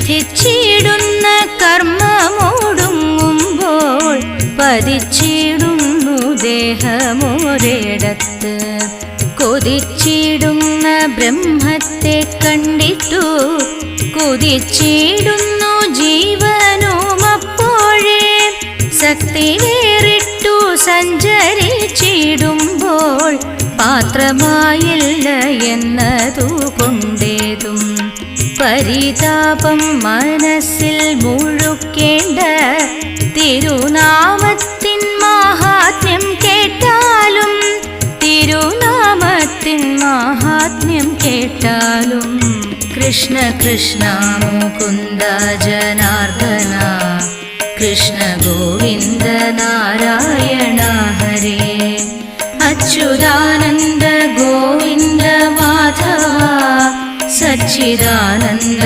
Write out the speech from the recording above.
വിധിച്ചിടുന്ന കർമ്മമോടുങ്ങുമ്പോൾ പതിച്ചിടുന്നു ദേഹമൊരിടത്ത്. കൊതിച്ചിടുന്ന ബ്രഹ്മത്തെ കണ്ടിട്ടു കുതിച്ചിടുന്നു ജീവനും അപ്പോഴേ. ശക്തി വേറിട്ടു സഞ്ചരിച്ചിടുമ്പോൾ പാത്രമായില്ല എന്നതു കൊണ്ടേതും പരിതാപം മനസ്സിൽ മുഴുക്കേണ്ട. തിരുനാമത്തിൻ മാഹാത്മ്യം കേട്ടാലും തിരുനാമത്തിൻ മാഹാത്മ്യം കേട്ടാലും. കൃഷ്ണ കൃഷ്ണ മുകുന്ദ ജനാർദ്ദന കൃഷ്ണ ഗോവിന്ദ നാരായണ ഹരേ. അച്യുതാനന്ദ ഗോവിന്ദ മാധവ സച്ചിദാനന്ദ